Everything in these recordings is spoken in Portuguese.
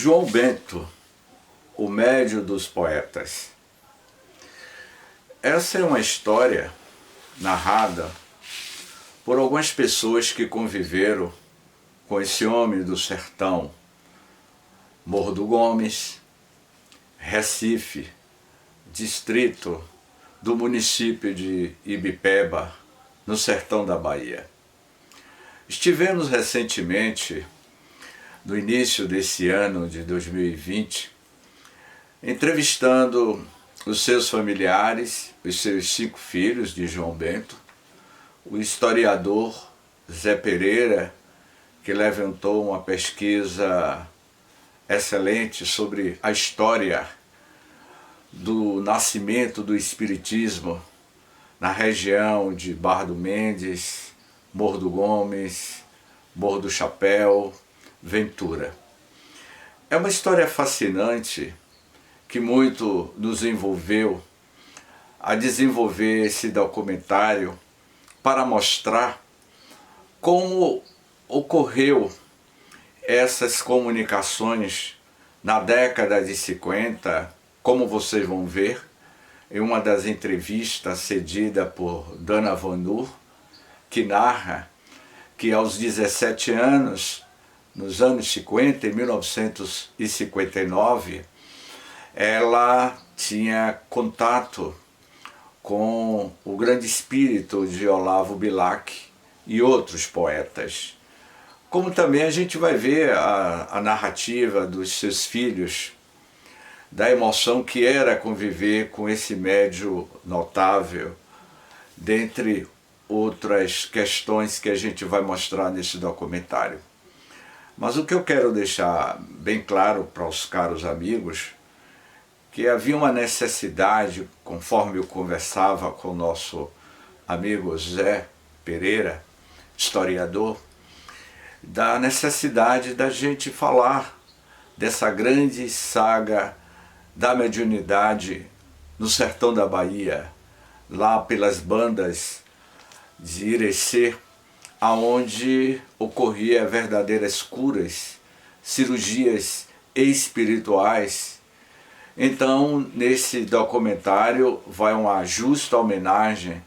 João Bento, o médio dos poetas. Essa é uma história narrada por algumas pessoas que conviveram com esse homem do sertão, Morro do Gomes, Recife, distrito do município de Ibipeba, no sertão da Bahia. Estivemos recentemente, no início desse ano de 2020, entrevistando os seus familiares, os seus 5 filhos de João Bento, o historiador Zé Pereira, que levantou uma pesquisa excelente sobre a história do nascimento do Espiritismo na região de Barra do Mendes, Morro do Gomes, Morro do Chapéu, Ventura. É uma história fascinante que muito nos envolveu a desenvolver esse documentário para mostrar como ocorreu essas comunicações na década de 50, como vocês vão ver em uma das entrevistas cedida por Dana Vanur, que narra que aos 17 anos, nos anos 50, em 1959, ela tinha contato com o grande espírito de Olavo Bilac e outros poetas. Como também a gente vai ver a narrativa dos seus filhos, da emoção que era conviver com esse médio notável, dentre outras questões que a gente vai mostrar nesse documentário. Mas o que eu quero deixar bem claro para os caros amigos, que havia uma necessidade, conforme eu conversava com o nosso amigo Zé Pereira, historiador, da necessidade da gente falar dessa grande saga da mediunidade no sertão da Bahia, lá pelas bandas de Irecê, aonde ocorria verdadeiras curas, cirurgias espirituais. Então, nesse documentário vai uma justa homenagem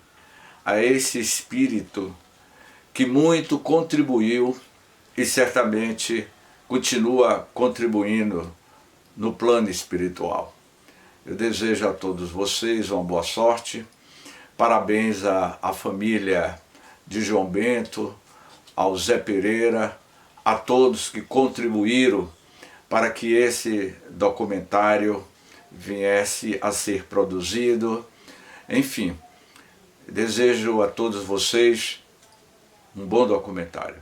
a esse espírito que muito contribuiu e certamente continua contribuindo no plano espiritual. Eu desejo a todos vocês uma boa sorte, parabéns à família de João Bento, ao Zé Pereira, a todos que contribuíram para que esse documentário viesse a ser produzido. Enfim, desejo a todos vocês um bom documentário.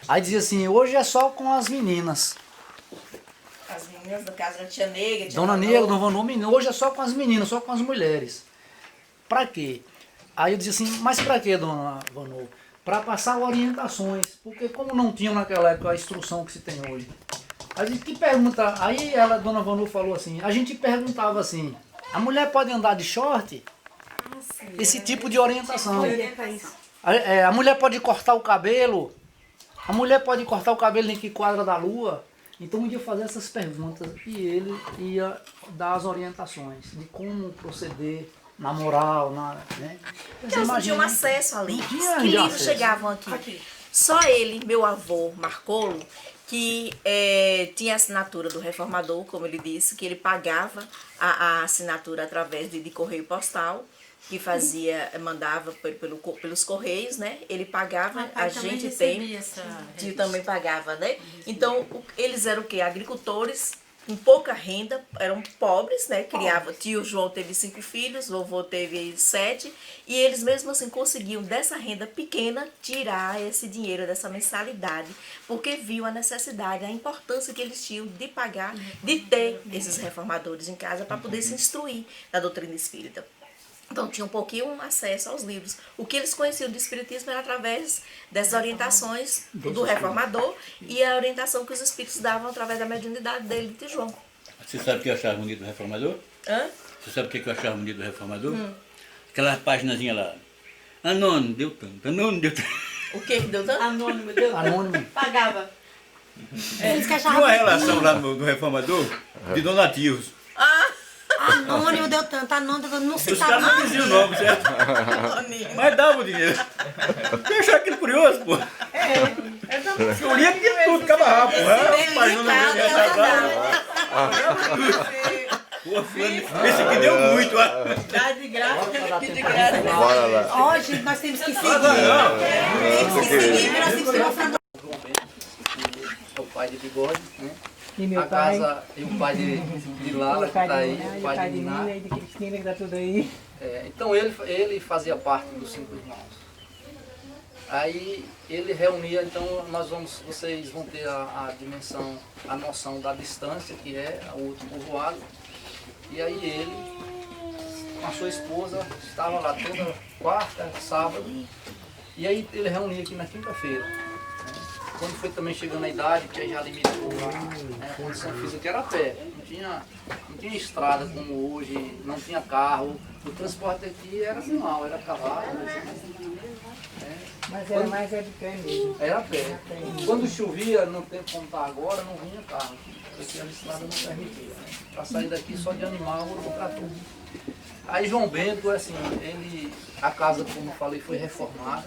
Aí dizia assim, hoje é só com as meninas. As meninas, no caso, da tia Negra, Dona Negra, Dona Vanor, hoje é só com as meninas, só com as mulheres. Pra quê? Aí eu dizia assim, mas pra quê, Dona Vanor? Pra passar orientações, porque como não tinham naquela época a instrução que se tem hoje. A gente que pergunta, aí ela, Dona Vanor, falou assim, a gente perguntava assim, a mulher pode andar de short? Esse tipo de orientação. A mulher pode cortar o cabelo? A mulher pode cortar o cabelo em que quadra da lua? Então eu ia fazer essas perguntas e ele ia dar as orientações de como proceder na moral, né? Porque elas não tinham acesso ali. Não tinha Que livros acesso. chegavam aqui? Só ele, meu avô, Marcolo, que tinha a assinatura do reformador, como ele disse, que ele pagava a assinatura através de correio postal, que mandava pelos correios, né? Ele pagava, a gente tem, também pagava, né? Então, eles eram o quê? Agricultores, com pouca renda, eram pobres, né? Criava, tio João teve 5 filhos, vovô teve 7, e eles mesmo assim conseguiam dessa renda pequena tirar esse dinheiro dessa mensalidade, porque viam a necessidade, a importância que eles tinham de pagar, de ter esses reformadores em casa para poder se instruir na doutrina espírita. Então tinha um pouquinho acesso aos livros. O que eles conheciam do espiritismo era através dessas orientações do reformador e a orientação que os espíritos davam através da mediunidade dele de João. Você sabe o que eu achava bonito do reformador? Hã? Você sabe o que eu achava bonito do Reformador? Aquela paginazinha lá. Anônimo, deu tanto. Anônimo, deu tanto. O que que deu tanto? Anônimo, deu. Anônimo. Pagava. Eles que Tinha achavam uma relação lá no Reformador de donativos. anônimo deu tanto, anônimo não Os citava caras não nada. diziam o nome, certo? Mas dava o dinheiro. Eu achava aquilo curioso, pô. Eu lia aquilo tudo, ficava rápido. Rapaz, não Pô, fulano, esse aqui deu muito, ó. Dá de graça, que de graça. Bora lá. Ó, gente, nós temos que seguir. Não, Temos que seguir, nós temos que mostrar. É o pai de Bigode, né? E meu A pai, casa e o pai de Lala, o que pai está de aí, Nina, o o pai pai de de Niná. Nina e de Cristina, que tá tudo aí. Então ele fazia parte dos 5 irmãos. Aí ele reunia, então vocês vão ter a dimensão, a noção da distância que é o outro povoado. E aí ele, com a sua esposa, estava lá toda quarta, sábado. E aí ele reunia aqui na quinta-feira. Quando foi também chegando a idade, que aí já limitou a condição física, que era a pé. Não tinha estrada como hoje, não tinha carro. O transporte aqui era animal, era cavalo. Mas era mais de pé mesmo. Era a pé. Quando chovia, no tempo como está agora, não vinha carro. Porque a estrada não permitia. Para sair daqui só de animal ou para tudo. Aí João Bento, assim, a casa, como eu falei, foi reformada.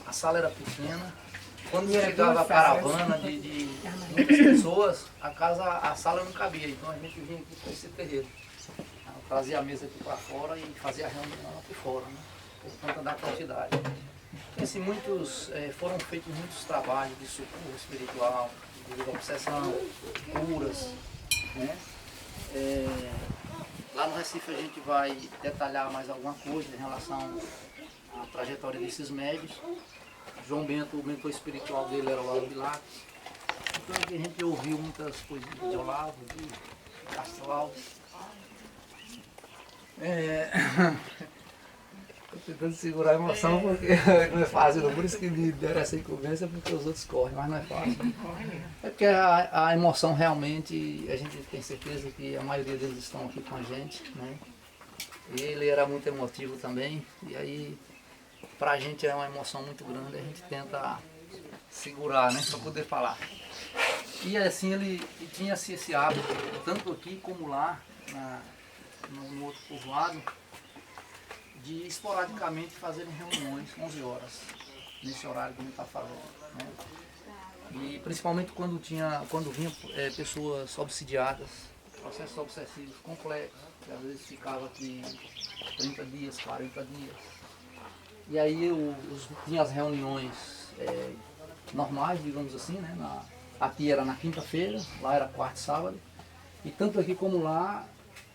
A sala era pequena. Quando chegava a caravana de muitas pessoas, a sala não cabia. Então a gente vinha aqui para esse terreiro. Trazia a mesa aqui para fora e fazia a reunião aqui fora, né? Por conta da quantidade. Assim, foram feitos muitos trabalhos de socorro espiritual, de obsessão, curas, né? Lá no Recife a gente vai detalhar mais alguma coisa em relação à trajetória desses médios. João Bento, o mentor espiritual dele era o Olavo Bilac. Então aqui a gente ouviu muitas coisas de Olavo, de Castral. Estou tentando segurar a emoção porque não é fácil, não. Por isso que me deram essa incumbência, porque os outros correm, mas não é fácil. É porque a emoção realmente, a gente tem certeza que a maioria deles estão aqui com a gente, né? E ele era muito emotivo também, e aí pra gente é uma emoção muito grande, a gente tenta segurar, né, para poder falar. E assim ele tinha esse hábito, tanto aqui como lá, no outro povoado, de esporadicamente fazerem reuniões 11 horas, nesse horário que a gente está falando, né? E principalmente quando vinham pessoas obsidiadas, processos obsessivos complexos, que às vezes ficava aqui 30 dias, 40 dias. E aí tinha as reuniões normais, digamos assim, né? Aqui era na quinta-feira, lá era quarta e sábado. E tanto aqui como lá,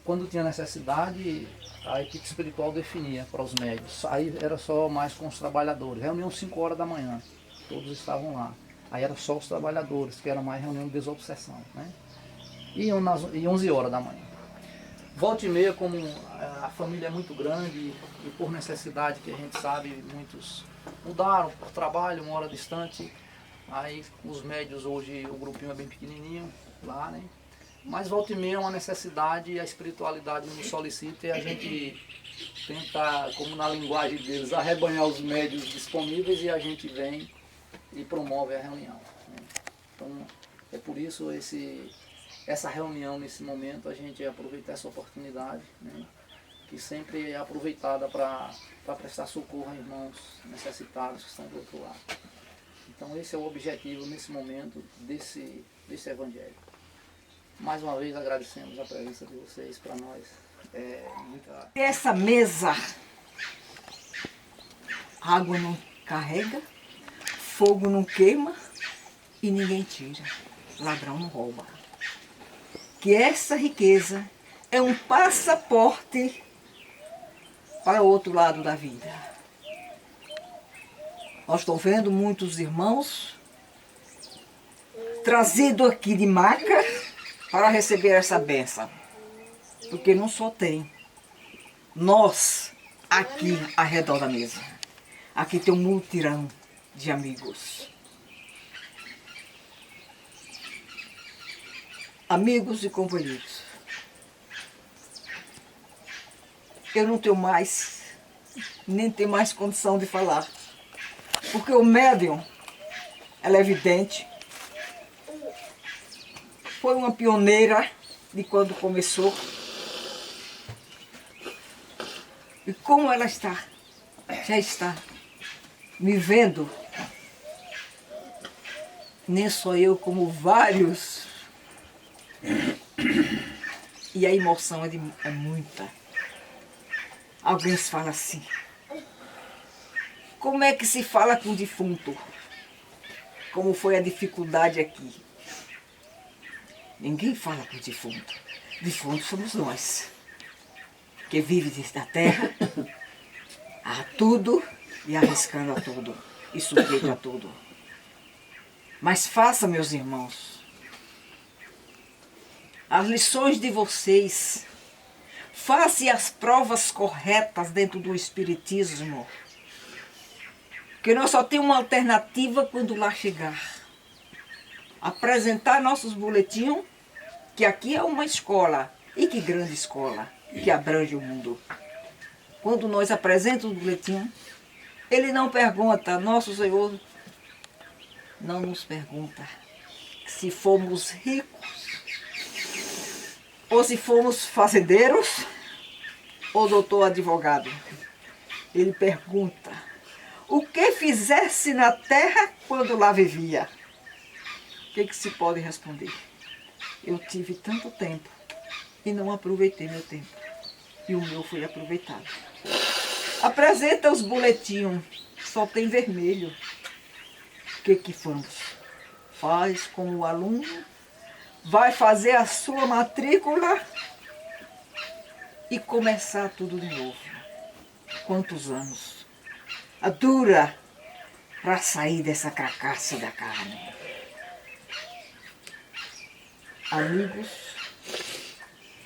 quando tinha necessidade, a equipe espiritual definia para os médios. Aí era só mais com os trabalhadores. Reunião 5 horas da manhã, todos estavam lá. Aí era só os trabalhadores, que era mais reunião de desobsessão, né? E 11 horas da manhã. Volta e meia, como a família é muito grande e por necessidade que a gente sabe, muitos mudaram por trabalho, uma hora distante. Aí os médios hoje, o grupinho é bem pequenininho lá, né? Mas volta e meia é uma necessidade e a espiritualidade nos solicita e a gente tenta, como na linguagem deles, arrebanhar os médios disponíveis e a gente vem e promove a reunião, né? Então é por isso essa reunião nesse momento, a gente aproveitar essa oportunidade, né? Que sempre é aproveitada para prestar socorro a irmãos necessitados que estão do outro lado. Então esse é o objetivo nesse momento desse evangelho. Mais uma vez agradecemos a presença de vocês, para nós muita... Essa mesa, água não carrega, fogo não queima e ninguém tira. Ladrão não rouba. Que essa riqueza é um passaporte para o outro lado da vida. Nós estamos vendo muitos irmãos trazidos aqui de maca para receber essa bênção. Porque não só tem nós aqui ao redor da mesa. Aqui tem um multirão de amigos. Amigos e companheiros. eu não tenho mais, nem tenho mais condição de falar. Porque o médium, ela é evidente, foi uma pioneira de quando começou. E como ela já está me vendo, nem só eu, como vários. E a emoção é muita. Alguns falam assim, como é que se fala com o defunto? Como foi a dificuldade aqui? Ninguém fala com o defunto. Defunto somos nós, que vive da terra a tudo e arriscando a tudo, e sujeito a tudo. Mas faça, meus irmãos, as lições de vocês, faça as provas corretas dentro do Espiritismo, que nós só temos uma alternativa quando lá chegar. Apresentar nossos boletins, que aqui é uma escola, e que grande escola, que abrange o mundo. Quando nós apresentamos o boletim, ele não pergunta, nosso Senhor não nos pergunta se fomos ricos, ou se fomos fazendeiros, ou doutor advogado. Ele pergunta, o que fizesse na terra quando lá vivia? O que se pode responder? Eu tive tanto tempo e não aproveitei meu tempo. E o meu foi aproveitado. Apresenta os boletins, só tem vermelho. O que fomos? Faz como o aluno, vai fazer a sua matrícula e começar tudo de novo. Quantos anos? A dura para sair dessa carcaça da carne. Amigos,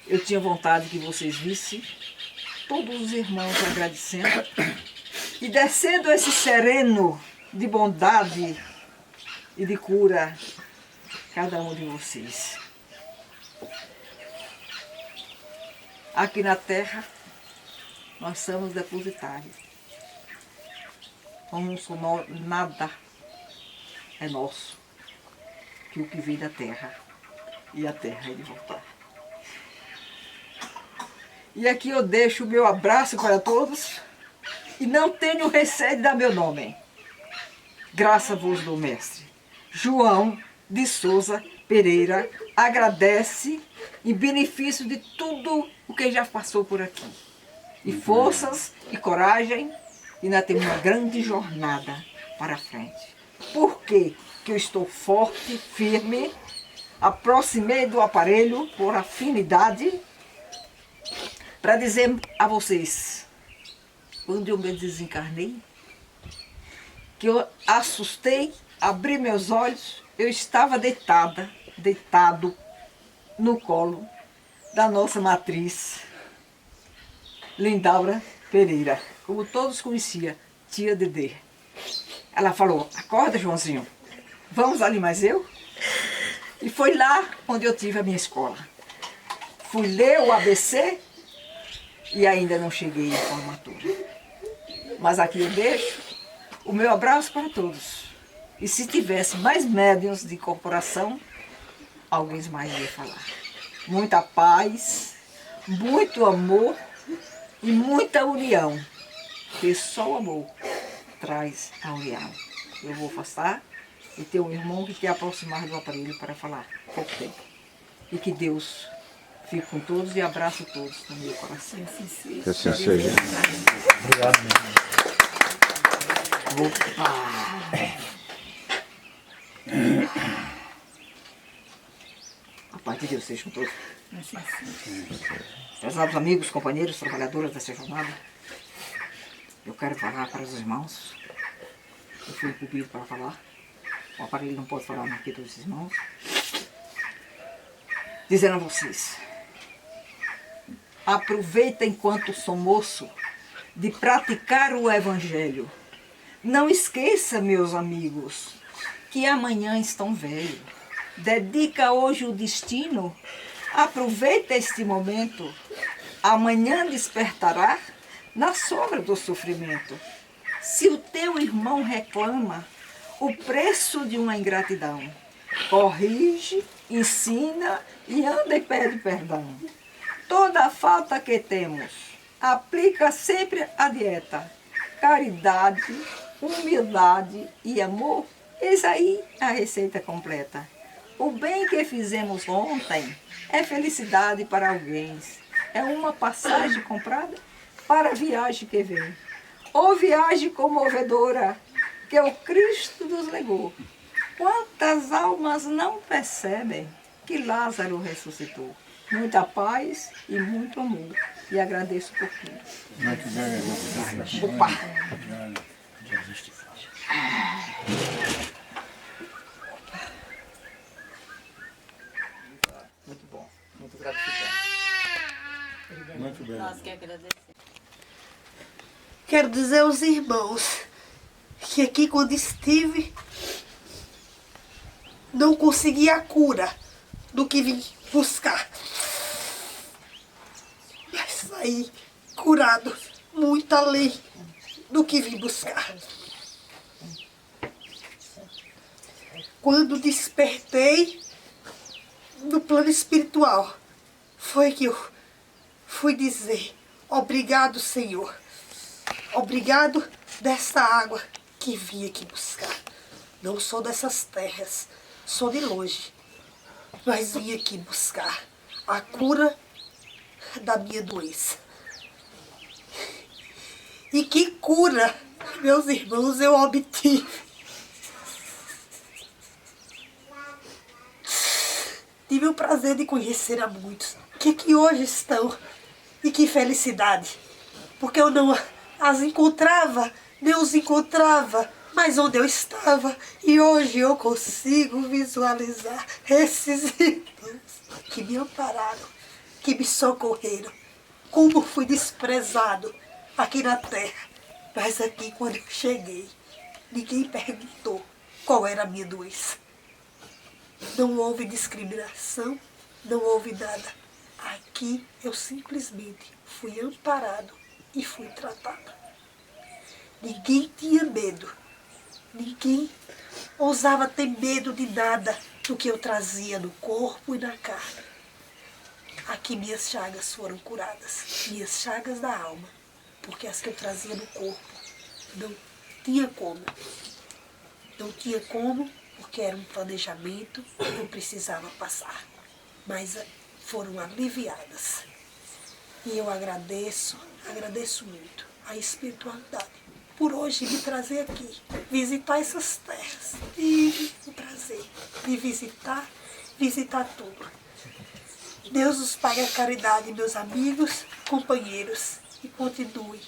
eu tinha vontade que vocês vissem todos os irmãos agradecendo e descendo esse sereno de bondade e de cura cada um de vocês. Aqui na terra, nós somos depositários. Nada é nosso que o que vem da terra, e a terra é de voltar. E aqui eu deixo o meu abraço para todos e não tenho receio de dar meu nome. Graças a vos do mestre. João de Souza Pereira agradece em benefício de tudo o que já passou por aqui. E forças e coragem, e ainda tem uma grande jornada para frente. Por quê? Que eu estou forte, firme, aproximei do aparelho por afinidade, para dizer a vocês, quando eu me desencarnei, que eu assustei, abri meus olhos, eu estava deitado no colo da nossa matriz, Lindaura Pereira, como todos conheciam, tia Dedê. Ela falou, acorda, Joãozinho, vamos ali mais eu? E foi lá onde eu tive a minha escola. Fui ler o ABC e ainda não cheguei em formatura. Mas aqui eu deixo o meu abraço para todos. E se tivesse mais médiuns de corporação, alguém mais ia falar. Muita paz, muito amor e muita união. Porque só o amor traz a união. Eu vou afastar e ter um irmão que quer aproximar do aparelho para falar pouco tempo. E que Deus fique com todos e abraço todos no meu coração. Que assim seja. Obrigado, meu irmão. A paz de Deus seja com todos. Prezados amigos, companheiros, trabalhadores dessa jornada, eu quero falar para os irmãos. Eu fui incumbido para falar. O aparelho não pode falar aqui dos irmãos. Dizendo a vocês, aproveita enquanto sou moço de praticar o Evangelho. Não esqueça, meus amigos, que amanhã estão velhos. Dedica hoje o destino. Aproveita este momento Amanhã despertará na sombra do sofrimento. Se o teu irmão reclama o preço de uma ingratidão, corrige, ensina e anda e pede perdão. Toda a falta que temos, aplica sempre a dieta. Caridade, humildade e amor, eis aí a receita completa. O bem que fizemos ontem é felicidade para alguém. É uma passagem comprada para a viagem que vem. Ou viagem comovedora que o Cristo nos legou. Quantas almas não percebem que Lázaro ressuscitou? Muita paz e muito amor. E agradeço por tudo. Opa! Muito bom, muito gratificante. Muito bem. Nós que agradecemos. Quero dizer aos irmãos que aqui quando estive não consegui a cura do que vim buscar. Mas saí curado muito além do que vim buscar. Quando despertei no plano espiritual, foi que eu fui dizer: obrigado, Senhor. Obrigado dessa água que vim aqui buscar. Não sou dessas terras, sou de longe, mas vim aqui buscar a cura da minha doença. E que cura, meus irmãos, eu obtive. Tive o prazer de conhecer a muitos que aqui hoje estão. E que felicidade, porque eu não as encontrava, nem os encontrava, mas onde eu estava. E hoje eu consigo visualizar esses irmãos que me ampararam, que me socorreram. Como fui desprezado aqui na terra, mas aqui quando eu cheguei, ninguém perguntou qual era a minha doença. Não houve discriminação, não houve nada. Aqui eu simplesmente fui amparado e fui tratado. Ninguém tinha medo. Ninguém ousava ter medo de nada do que eu trazia no corpo e na carne. Aqui minhas chagas foram curadas, minhas chagas da alma, porque as que eu trazia no corpo não tinha como. Não tinha como, porque era um planejamento que eu precisava passar. Mas foram aliviadas. E eu agradeço muito a espiritualidade por hoje me trazer aqui, visitar essas terras. Tive o prazer de visitar tudo. Deus os pague a caridade, meus amigos, companheiros, e continue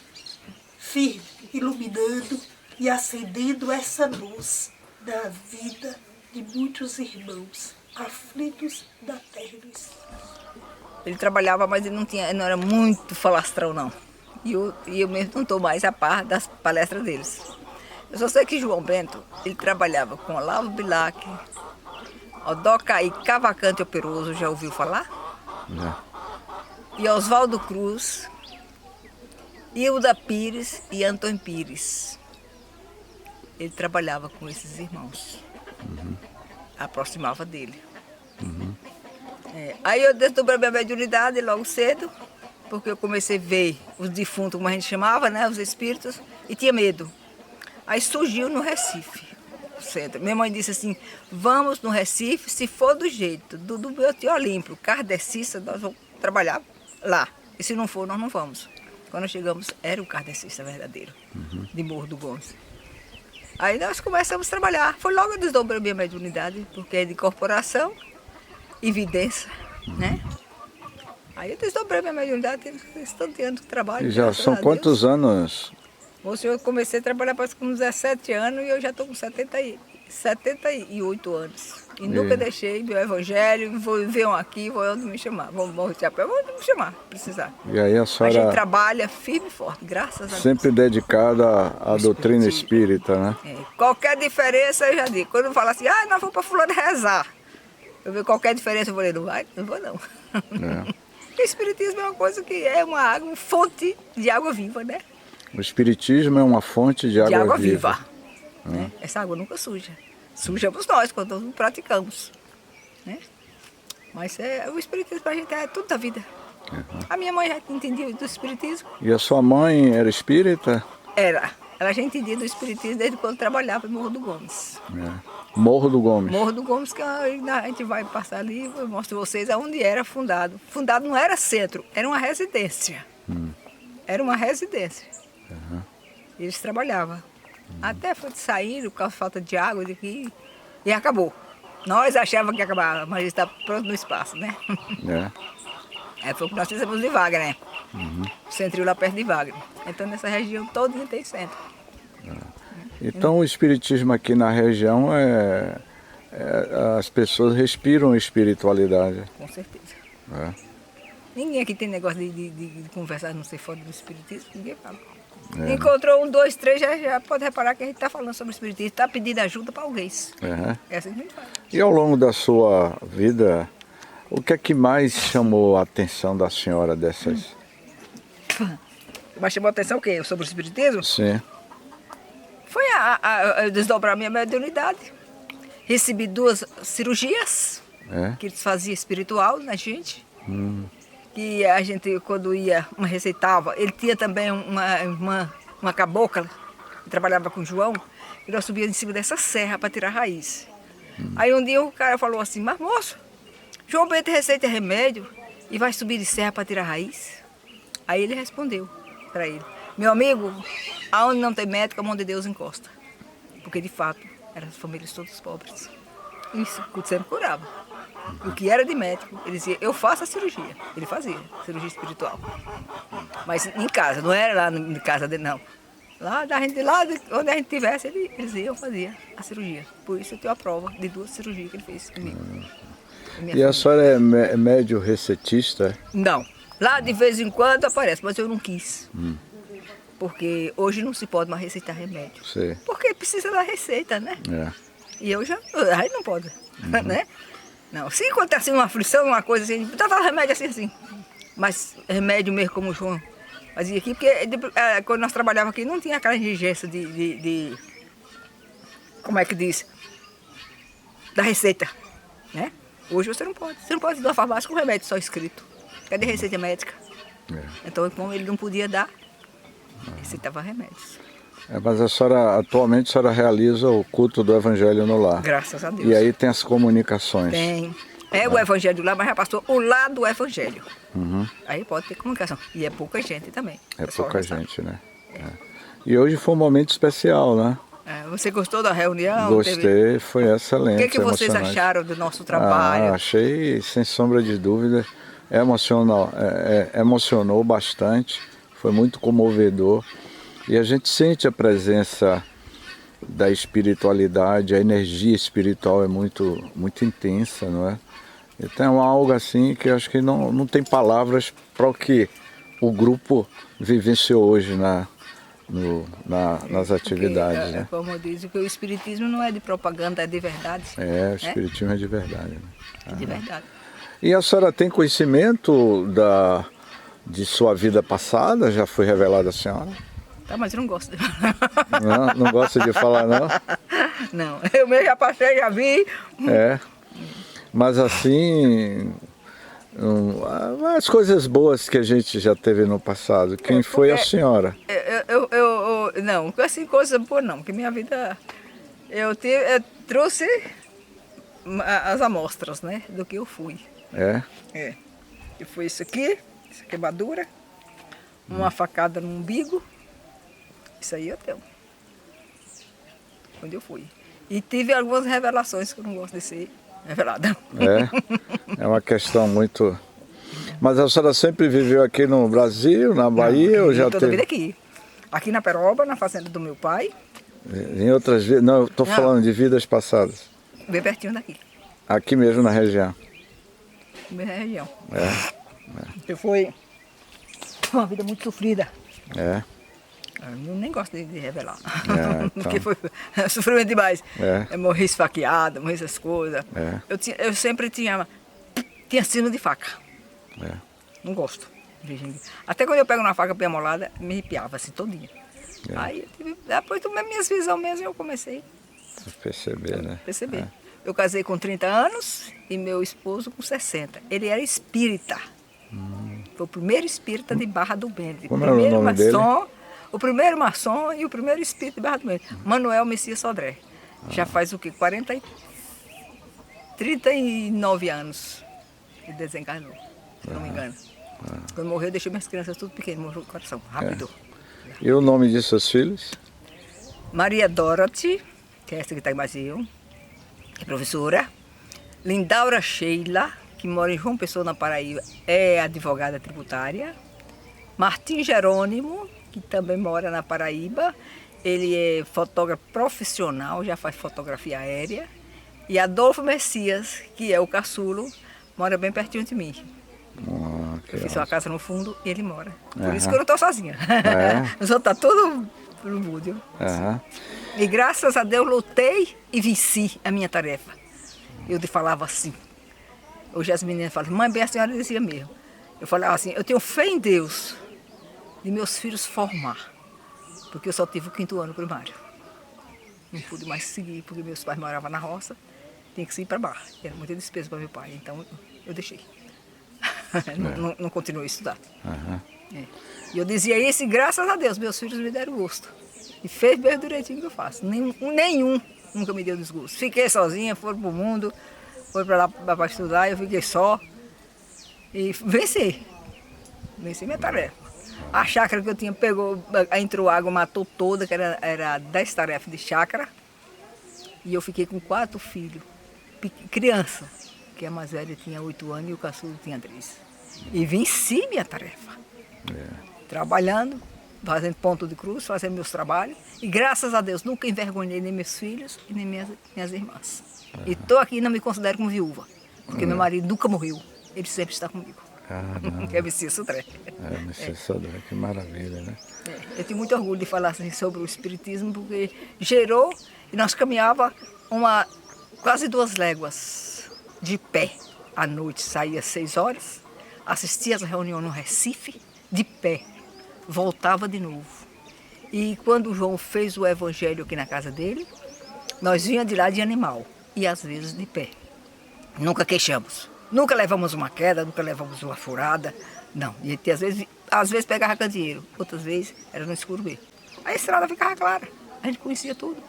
firme, iluminando e acendendo essa luz da vida de muitos irmãos aflitos da terra e do céu. Ele trabalhava, mas ele não era muito falastrão, não. E eu mesmo não estou mais a par das palestras deles. Eu só sei que João Bento, ele trabalhava com Olavo Bilac, Odocaí Cavalcante Operoso, já ouviu falar? Não. E Oswaldo Cruz, Hilda Pires e Antônio Pires. Ele trabalhava com esses irmãos. Aproximava dele. Aí eu desdobrei minha mediunidade logo cedo, porque eu comecei a ver os defuntos, como a gente chamava, né, os espíritos, e tinha medo. Aí surgiu no Recife, o centro. Minha mãe disse assim: vamos no Recife, se for do jeito do meu tio Olímpio, kardecista, nós vamos trabalhar lá. E se não for, nós não vamos. Quando chegamos, era o kardecista verdadeiro, de Morro do Gomes. Aí nós começamos a trabalhar. Foi logo eu desdobrei minha mediunidade, porque é de corporação, evidência, né? Aí eu desdobrei minha mediunidade, estou tendo trabalho. E já são quantos anos? Moço, eu comecei a trabalhar parece com 17 anos e eu já estou com 78 anos. E nunca deixei meu evangelho, venham aqui, vou onde me chamar. Vamos morrer de chapéu, vou me chamar, precisar. E aí a A senhora gente trabalha firme e forte, graças a Deus. sempre dedicada à doutrina espírita, né? Qualquer diferença eu já digo. Quando eu falo assim, nós vamos para fulano rezar. Eu vejo qualquer diferença, eu falei, não vai? Não vou não. O espiritismo é uma coisa que é uma água, fonte de água viva, né? O espiritismo é uma fonte de água viva. Né? Essa água nunca suja. Sujamos nós quando não praticamos. Né? Mas o espiritismo pra gente é tudo da vida. A minha mãe já entendia do espiritismo. E a sua mãe era espírita? Era. Ela já entendia do espiritismo desde quando trabalhava em Morro do Gomes. Morro do Gomes. Morro do Gomes, que a gente vai passar ali, eu mostro vocês aonde era fundado. Fundado não era centro, era uma residência. Era uma residência. Eles trabalhavam. Até saíram por causa de falta de água daqui e acabou. Nós achávamos que acabava, mas está pronto no espaço, né? Foi o que nós fizemos de Wagner, né? O centro lá perto de Wagner. Então nessa região toda tem centro. Então o espiritismo aqui na região as pessoas respiram espiritualidade. Com certeza. Ninguém aqui tem negócio de conversar, não sei, fora do espiritismo, ninguém fala. Encontrou 1, 2, 3, já pode reparar que a gente está falando sobre o espiritismo, está pedindo ajuda para alguém. É assim que a gente fala. E ao longo da sua vida, o que é que mais chamou a atenção da senhora dessas? Mas chamou a atenção o quê? Sobre o espiritismo? Sim. Foi eu desdobrar a minha mediunidade. Recebi 2 cirurgias que eles faziam espiritual na gente. Que a gente, quando ia, uma receitava, ele tinha também uma cabocla, que trabalhava com o João, e nós subíamos em cima dessa serra para tirar raiz. Aí um dia o cara falou assim, mas moço, João Bento receita remédio e vai subir de serra para tirar raiz? Aí ele respondeu para ele, meu amigo, aonde não tem médico, a mão de Deus encosta. Porque de fato, eram as famílias todas pobres. Isso, sempre curava. O que era de médico, ele dizia, eu faço a cirurgia. Ele fazia, cirurgia espiritual. Mas em casa, não era lá na casa dele, não. Lá onde a gente estivesse, ele dizia, eu fazia a cirurgia. Por isso eu tenho a prova de 2 cirurgias que ele fez comigo. E a senhora é médio recetista? Não. Lá de vez em quando aparece, mas eu não quis. Porque hoje não se pode mais receitar remédio. Sim. Porque precisa da receita, né? E eu aí não pode, né? Não, se acontece uma aflição, uma coisa assim, dá remédio assim. Mas remédio mesmo como o João fazia aqui, porque quando nós trabalhávamos aqui não tinha aquela exigência de como é que diz? Da receita, né? Hoje você não pode ir na farmácia com remédio só escrito. Cadê receita médica? Então, como ele não podia dar, receitava remédios. Mas atualmente a senhora realiza o culto do Evangelho no lar. Graças a Deus. E aí tem as comunicações. Tem. O Evangelho lá, mas já passou o lado do Evangelho. Aí pode ter comunicação. E é pouca gente também. É pouca gente, né? E hoje foi um momento especial, né? Você gostou da reunião? Gostei, foi excelente. O que vocês acharam do nosso trabalho? Achei, sem sombra de dúvida, emocionou bastante, foi muito comovedor. E a gente sente a presença da espiritualidade, a energia espiritual é muito, muito intensa, não é? Então é algo assim que eu acho que não tem palavras para o que o grupo vivenciou hoje nas atividades. Né? Como eu disse, o espiritismo não é de propaganda, é de verdade. O espiritismo é de verdade. Né? É de verdade. E a senhora tem conhecimento de sua vida passada? Já foi revelado a senhora? Tá, mas eu não gosto de falar. Não gosta de falar, não? Não, eu mesmo já passei, já vi. Mas assim, as coisas boas que a gente já teve no passado, quem foi a senhora? Não, assim, coisa boa não, porque minha vida, eu trouxe as amostras, né, do que eu fui. E foi isso aqui, essa queimadura, uma facada no umbigo. Isso aí eu tenho. Quando eu fui. E tive algumas revelações que eu não gosto de ser revelada. É uma questão muito... Mas a senhora sempre viveu aqui no Brasil, na Bahia, ou já toda a vida aqui. Aqui na Peroba, na fazenda do meu pai. Em outras vidas? Não, eu estou falando de vidas passadas. Bem pertinho daqui. Aqui mesmo na região? Bem na região. Foi uma vida muito sofrida. Eu nem gosto de revelar, porque foi sofrimento demais. Eu morri esfaqueada, morri essas coisas. Eu sempre tinha sino de faca. não gosto. Até quando eu pego na faca bem amolada, me arrepiava assim todinha. Aí, depois das minhas visões mesmo, eu comecei Perceber, né? perceber. Eu casei com 30 anos e meu esposo com 60. Ele era espírita. Foi o primeiro espírita de Barra do Bento. Como era o nome dele? O primeiro maçom e o primeiro espírita de Barra do Bento. Manuel Messias Sodré. Já faz o quê? 39 anos que desencarnou, se não me engano. Quando morreu, deixou minhas crianças tudo pequenas, morreu do coração, rápido. E o nome de seus filhos? Maria Dorothy, que é essa que está em Brasil, que é professora. Lindaura Sheila, que mora em João Pessoa, na Paraíba, é advogada tributária. Martim Jerônimo, que também mora na Paraíba, ele é fotógrafo profissional, já faz fotografia aérea. E Adolfo Messias, que é o caçulo, mora bem pertinho de mim. Eu fiz uma casa no fundo e ele mora. Por isso que eu não estou sozinha. Os outros estão todos no mundo. E graças a Deus lutei e venci a minha tarefa. Eu te falava assim. Hoje as meninas falam, mãe, bem a senhora dizia mesmo. Eu falava assim, eu tenho fé em Deus de meus filhos formar. Porque eu só tive o 5º ano primário. Não pude mais seguir, porque meus pais moravam na roça. Tinha que ir para Barra. Era muita despesa para meu pai, então eu deixei. Não continuei a estudar. E eu dizia isso e graças a Deus meus filhos me deram gosto. E fez bem direitinho que eu faço. Nenhum nunca me deu desgosto. Fiquei sozinha, foram para o mundo, foram para lá para estudar, eu fiquei só. E venci. Venci minha tarefa. A chácara que eu tinha entrou água, matou toda, que era 10 tarefas de chácara. E eu fiquei com 4 filhos, criança, que a mais velha tinha 8 anos e o caçulo tinha 3. E venci minha tarefa. Trabalhando, fazendo ponto de cruz, fazendo meus trabalhos. E graças a Deus nunca envergonhei nem meus filhos e nem minhas irmãs. E estou aqui e não me considero como viúva, porque meu marido nunca morreu, ele sempre está comigo. Que é Messias Sodré. Messias Sodré, que maravilha, né? Eu tenho muito orgulho de falar assim, sobre o espiritismo, porque gerou e nós caminhava quase 2 léguas de pé. À noite saía às 6 horas, assistia às reuniões no Recife, de pé, voltava de novo. E quando o João fez o evangelho aqui na casa dele, nós vinha de lá de animal e às vezes de pé. Nunca queixamos. Nunca levamos uma queda, nunca levamos uma furada, não. E às vezes pegava candeeiro, outras vezes era no escuro mesmo. A estrada ficava clara, a gente conhecia tudo.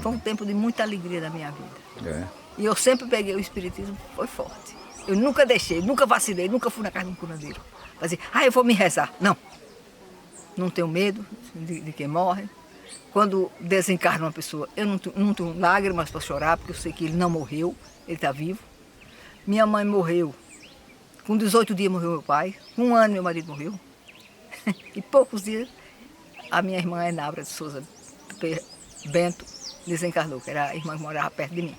Foi um tempo de muita alegria da minha vida. E eu sempre peguei o espiritismo, foi forte. Eu nunca deixei, nunca vacilei, nunca fui na casa de um curandeiro. Fazer, eu vou me rezar. Não. Não tenho medo de quem morre. Quando desencarna uma pessoa, eu não tenho lágrimas para chorar, porque eu sei que ele não morreu, ele está vivo. Minha mãe morreu, com 18 dias morreu meu pai, com 1 ano meu marido morreu. E poucos dias a minha irmã Enabra de Souza Bento desencarnou, que era a irmã que morava perto de mim.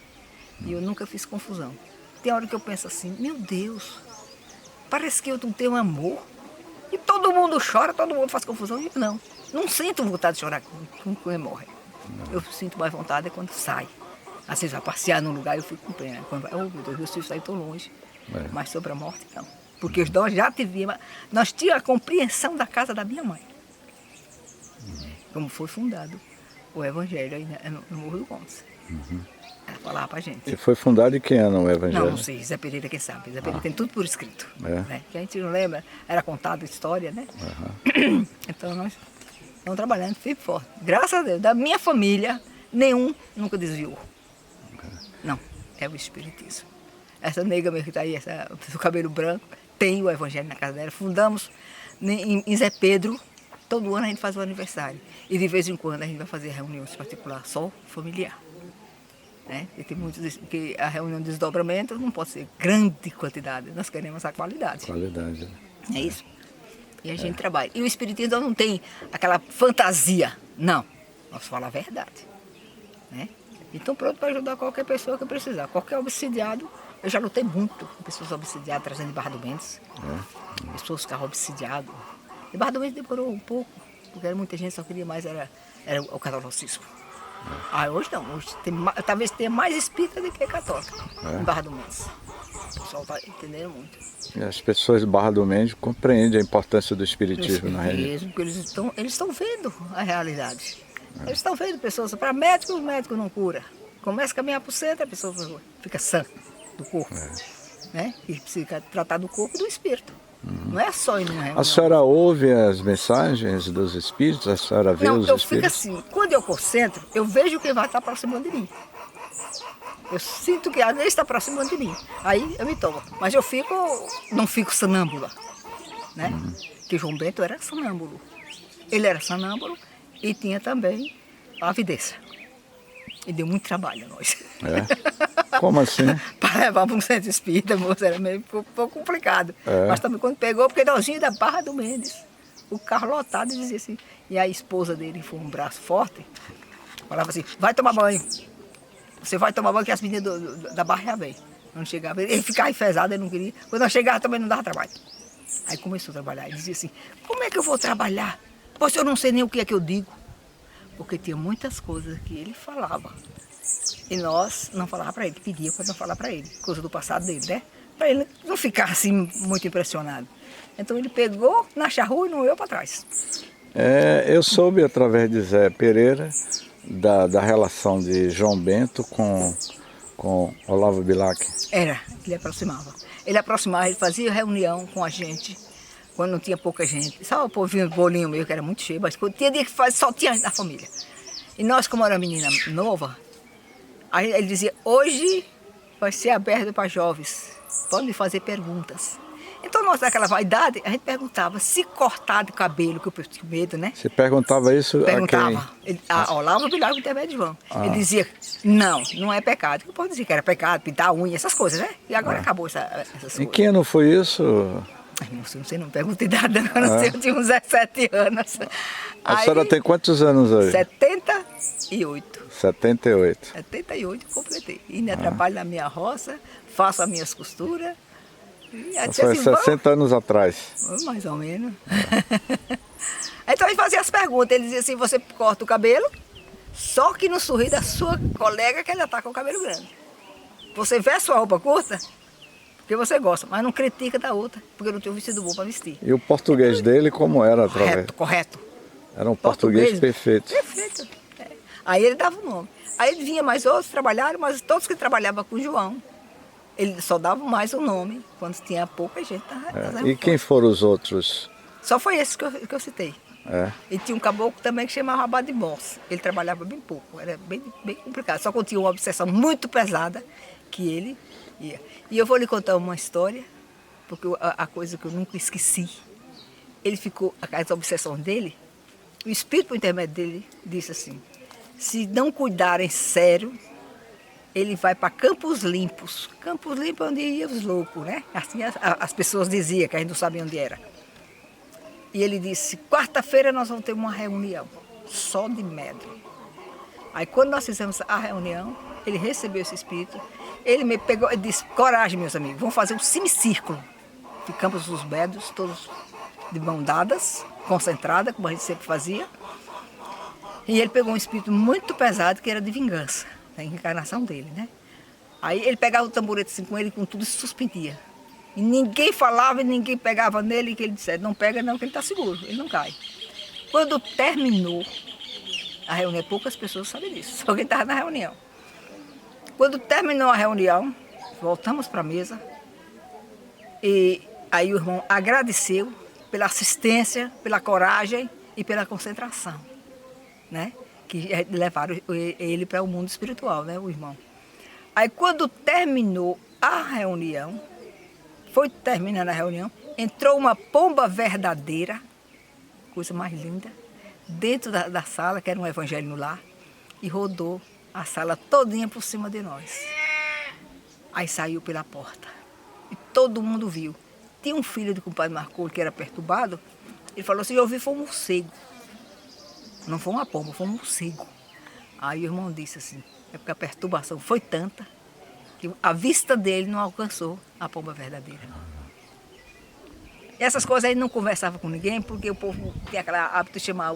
E eu nunca fiz confusão. Tem hora que eu penso assim, meu Deus, parece que eu não tenho amor. E todo mundo chora, todo mundo faz confusão. E eu não sinto vontade de chorar quando quem morre. Eu sinto mais vontade quando sai. Às vezes vai passear num lugar e eu fico com pena. Quando meu Deus, meus filhos saíram tão longe. Mas sobre a morte, não. Porque nós já tivemos, nós tínhamos a compreensão da casa da minha mãe. Como foi fundado o Evangelho aí no Morro do Conde. Ela falava pra gente. E foi fundado em que ano o Evangelho? Não sei, Zé Pereira quem sabe. Zé Pereira tem tudo por escrito. Né? Que a gente não lembra, era contado história, né? Então nós estamos trabalhando firme e forte. Graças a Deus, da minha família, nenhum nunca desviou. Não, é o espiritismo. Essa nega mesmo que está aí, o cabelo branco, tem o Evangelho na casa dela. Fundamos em Zé Pedro, todo ano a gente faz o aniversário. E de vez em quando a gente vai fazer reuniões particulares, só familiar. Né? E tem muitos, porque a reunião de desdobramento não pode ser grande quantidade, nós queremos a qualidade. Qualidade. É isso. E a gente trabalha. E o espiritismo não tem aquela fantasia, não. Nós falamos a verdade. Né? Então pronto para ajudar qualquer pessoa que precisar. Qualquer obsidiado, eu já lutei muito com pessoas obsidiadas, trazendo de Barra do Mendes. Pessoas ficavam obsidiadas. E Barra do Mendes demorou um pouco, porque era muita gente, só queria mais, era o catolicismo. Hoje não, hoje talvez tenha mais espírita do que católica em Barra do Mendes. pessoal está entendendo muito. E as pessoas de Barra do Mendes compreendem a importância do espiritismo na região. Mesmo, porque eles estão vendo a realidade. Eles estão vendo pessoas, para médicos, o médico não cura. Começa a caminhar para o centro, a pessoa fica sã do corpo. Né? E precisa tratar do corpo e do espírito. Não é só ir numa reunião. A senhora ouve as mensagens dos espíritos? A senhora vê os eu espíritos? fico assim, quando eu concentro, eu vejo quem vai estar aproximando de mim. Eu sinto que alguém está aproximando de mim. Aí eu me tomo. Mas eu não fico sonâmbula. Né? Porque João Bento era sonâmbulo. Ele era sonâmbulo e tinha também a vidência. E deu muito trabalho a nós. É? Como assim? Para levar para um centro espírita, moça, era meio um pouco complicado. É. Mas também quando pegou, porque nós vinha da Barra do Mendes, o carro lotado, e dizia assim, e a esposa dele foi um braço forte, falava assim, vai tomar banho. Você vai tomar banho que as meninas da Barra já vêm. Quando chegava, ele ficava enfesado, ele não queria. Quando nós chegava também não dava trabalho. Aí começou a trabalhar, ele dizia assim, como é que eu vou trabalhar? Pois eu não sei nem o que é que eu digo. Porque tinha muitas coisas que ele falava. E nós não falávamos para ele, pedia para não falar para ele, coisa do passado dele, né? Para ele não ficar assim muito impressionado. Então ele pegou na charrua e não eu para trás. Eu soube através de Zé Pereira da relação de João Bento com Olavo Bilac. Ele aproximava. Ele fazia reunião com a gente. Quando não tinha pouca gente, só o povinho, bolinho meio que era muito cheio, mas quando tinha dia que só tinha a família. E nós, como era menina nova, aí ele dizia, hoje vai ser aberto para jovens, podem fazer perguntas. Então nós, naquela vaidade, a gente perguntava se cortar de cabelo, que eu tinha medo, né? Você perguntava isso Perguntava. a quem? Olavo Bilac, intermédio de João. Ele dizia, não é pecado. Eu posso dizer que era pecado, pintar a unha, essas coisas, né? E agora acabou essas coisas. Em que ano foi isso? Não sei, não perguntei nada, não sei, eu tinha uns 17 anos. A senhora tem quantos anos hoje? 78. 78. 78, completei. Ainda trabalho na minha roça, faço as minhas costuras. Foi 60 anos atrás. Mais ou menos. Então ele fazia as perguntas, ele dizia assim, você corta o cabelo, só que no sorrir da sua colega que ela está com o cabelo grande. Você veste sua roupa curta, porque você gosta, mas não critica da outra, porque não tem um vestido bom para vestir. E o português dele como era? Correto. Era um português perfeito. Perfeito. Aí ele dava o nome. Aí vinha mais outros, trabalharam, mas todos que trabalhavam com o João, ele só dava mais o nome, quando tinha pouca gente. E quem foram os outros? Só foi esse que eu citei. E tinha um caboclo também que chamava Abade de Mons. Ele trabalhava bem pouco, era bem complicado. Só que eu tinha uma obsessão muito pesada que ele ia. E eu vou lhe contar uma história, porque a coisa que eu nunca esqueci. Ele ficou, a obsessão dele, o espírito por intermédio dele disse assim, se não cuidarem sério, ele vai para Campos Limpos. Campos Limpos é onde iam os loucos, né? Assim as pessoas diziam, que a gente não sabia onde era. E ele disse, quarta-feira nós vamos ter uma reunião, só de médium. Aí quando nós fizemos a reunião, ele recebeu esse espírito, ele me pegou e disse, coragem meus amigos, vamos fazer um semicírculo. Ficamos os médios todos de mão dadas, concentrada, como a gente sempre fazia. E ele pegou um espírito muito pesado, que era de vingança, da encarnação dele, né? Aí ele pegava o tamborete assim com ele, com tudo, e se suspendia. E ninguém falava, e ninguém pegava nele, que ele disse, não pega não, que ele está seguro, ele não cai. Quando terminou a reunião, poucas pessoas sabem disso, só quem estava na reunião. Quando terminou a reunião, voltamos para a mesa, e aí o irmão agradeceu pela assistência, pela coragem e pela concentração, né? Que levaram ele para o mundo espiritual, né, o irmão. Aí quando terminou a reunião, foi terminando a reunião, entrou uma pomba verdadeira, coisa mais linda, dentro da sala, que era um evangelho no lar, e rodou a sala todinha por cima de nós. Aí saiu pela porta, e todo mundo viu. Tinha um filho do compadre Marcolo que era perturbado, ele falou assim, eu vi foi um morcego. Não foi uma pomba, foi um morcego. Aí o irmão disse assim, é porque a perturbação foi tanta que a vista dele não alcançou a pomba verdadeira. E essas coisas aí não conversava com ninguém, porque o povo tem aquele hábito de chamar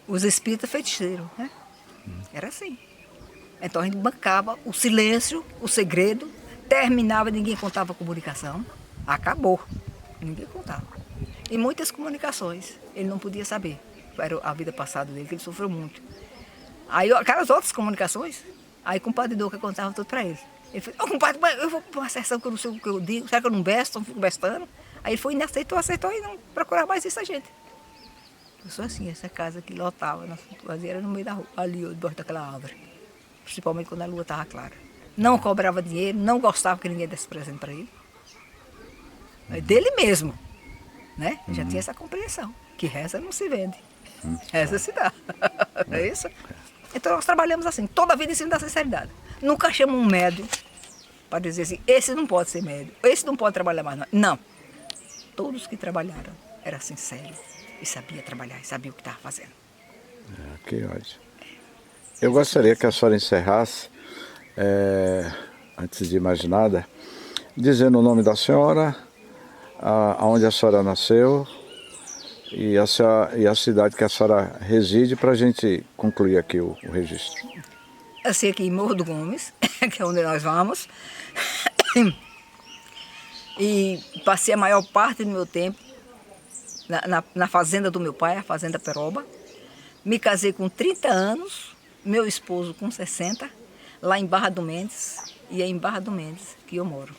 os espíritas feiticeiros, né? Era assim. Então a gente bancava o silêncio, o segredo, terminava, ninguém contava comunicação. Acabou. Ninguém contava. E muitas comunicações, ele não podia saber. Era a vida passada dele, que ele sofreu muito. Aí, aquelas outras comunicações, aí o compadre Duca contava tudo para ele. Ele falou, compadre, eu vou para uma sessão que eu não sei o que eu digo, será que eu não besto, não fico bestando? Aí ele foi e aceitou e não procurava mais isso a gente. Eu sou assim, essa casa que lotava, nossa vazia era no meio da rua, ali, debaixo daquela árvore. Principalmente quando a lua estava clara. Não cobrava dinheiro, não gostava que ninguém desse presente para ele. É dele mesmo, né? Já tinha essa compreensão, que reza não se vende, reza se dá. É isso? Então nós trabalhamos assim, toda a vida em cima da sinceridade. Nunca achamos um médium para dizer assim, esse não pode ser médium, esse não pode trabalhar mais. Não. Todos que trabalharam eram sinceros e sabia trabalhar, e sabia o que estava fazendo. Que ótimo. Eu gostaria que a senhora encerrasse, antes de mais nada, dizendo o nome da senhora, aonde a senhora nasceu e a cidade que a senhora reside, para a gente concluir aqui o registro. Eu sei aqui em Morro do Gomes, que é onde nós vamos, e passei a maior parte do meu tempo na fazenda do meu pai, a fazenda Peroba. Me casei com 30 anos, meu esposo com 60, lá em Barra do Mendes, e é em Barra do Mendes que eu moro.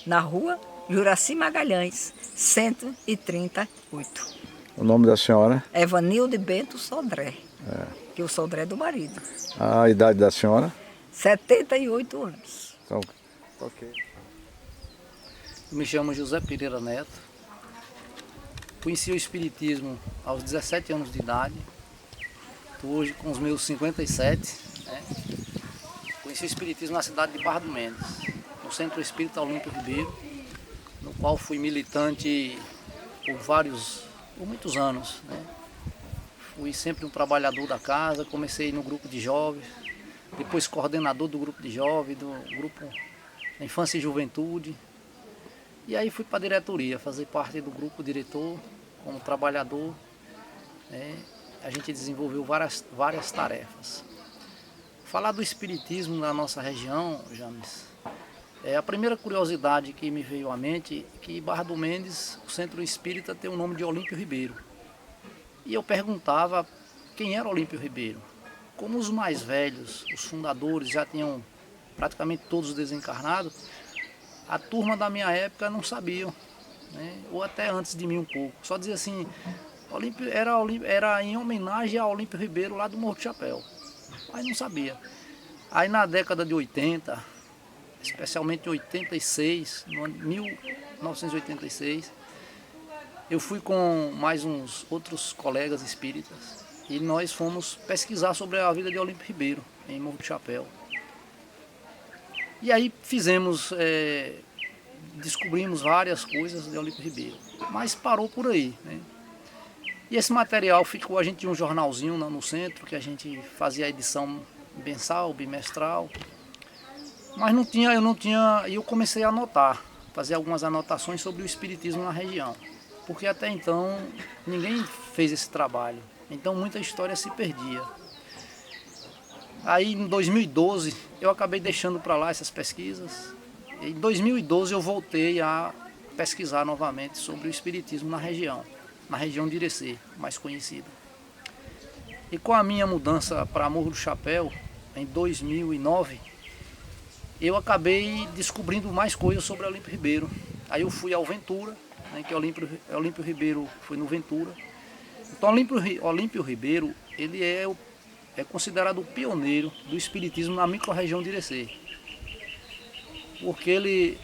Na rua Juraci Magalhães, 138. O nome da senhora? Evanilde Bento Sodré, que é o Sodré do marido. A idade da senhora? 78 anos. Então, ok. Me chamo José Pereira Neto. Conheci o Espiritismo aos 17 anos de idade. Estou hoje com os meus 57. Né? Conheci o Espiritismo na cidade de Barra do Mendes, no Centro Espírita Olímpio Ribeiro, no qual fui militante por muitos anos. Né? Fui sempre um trabalhador da casa, comecei no grupo de jovens, depois coordenador do grupo de jovens, do grupo da Infância e Juventude. E aí fui para a diretoria, fazer parte do grupo diretor, como trabalhador. Né? A gente desenvolveu várias tarefas. Falar do espiritismo na nossa região, James, a primeira curiosidade que me veio à mente é que Barra do Mendes, o Centro Espírita, tem o nome de Olímpio Ribeiro. E eu perguntava quem era Olímpio Ribeiro. Como os mais velhos, os fundadores, já tinham praticamente todos desencarnados, a turma da minha época não sabiam, né? Ou até antes de mim um pouco. Só dizia assim, era em homenagem a Olímpio Ribeiro lá do Morro do Chapéu. Mas não sabia. Aí na década de 80, especialmente em 86, no ano 1986, eu fui com mais uns outros colegas espíritas e nós fomos pesquisar sobre a vida de Olímpio Ribeiro, em Morro do Chapéu. E aí descobrimos várias coisas de Olímpio Ribeiro, mas parou por aí, né? E esse material ficou, a gente tinha um jornalzinho no centro, que a gente fazia a edição mensal, bimestral, mas eu comecei a anotar, fazer algumas anotações sobre o espiritismo na região, porque até então ninguém fez esse trabalho, então muita história se perdia. Aí em 2012 eu acabei deixando para lá essas pesquisas. Em 2012 eu voltei a pesquisar novamente sobre o espiritismo na região de Irecê, mais conhecida. E com a minha mudança para Morro do Chapéu, em 2009, eu acabei descobrindo mais coisas sobre Olímpio Ribeiro. Aí eu fui ao Ventura, né, que Olímpio Ribeiro foi no Ventura. Então Olímpio Ribeiro, ele é considerado o pioneiro do espiritismo na microrregião de Irecê. Porque ele,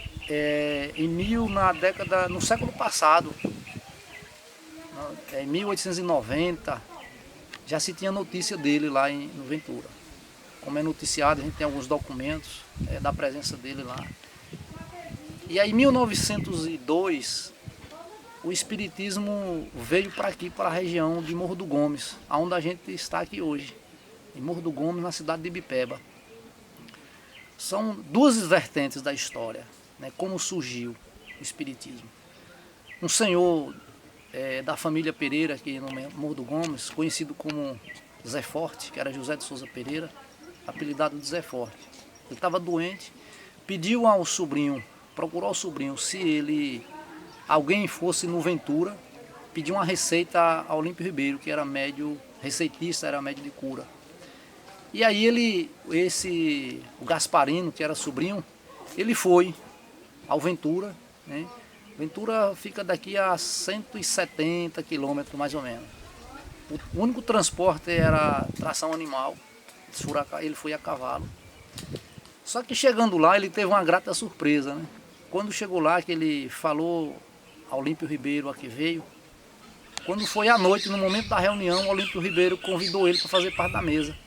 no século passado, em 1890, já se tinha notícia dele lá no Ventura. Como é noticiado, a gente tem alguns documentos da presença dele lá. E aí em 1902, o espiritismo veio para aqui, para a região de Morro do Gomes, onde a gente está aqui hoje. Em Morro do Gomes, na cidade de Ibipeba. São duas vertentes da história, né, como surgiu o espiritismo. Um senhor da família Pereira, aqui no Morro do Gomes, conhecido como Zé Forte, que era José de Souza Pereira, apelidado de Zé Forte. Ele estava doente, pediu ao sobrinho, procurou ao sobrinho se alguém fosse no Ventura, pediu uma receita ao Olímpio Ribeiro, que era médio receitista, era médio de cura. E aí o Gasparino, que era sobrinho, ele foi ao Ventura, né? Ventura fica daqui a 170 quilômetros mais ou menos. O único transporte era tração animal, ele foi a cavalo. Só que chegando lá ele teve uma grata surpresa, né? Quando chegou lá, que ele falou ao Olímpio Ribeiro a que veio, quando foi à noite, no momento da reunião, o Olímpio Ribeiro convidou ele para fazer parte da mesa.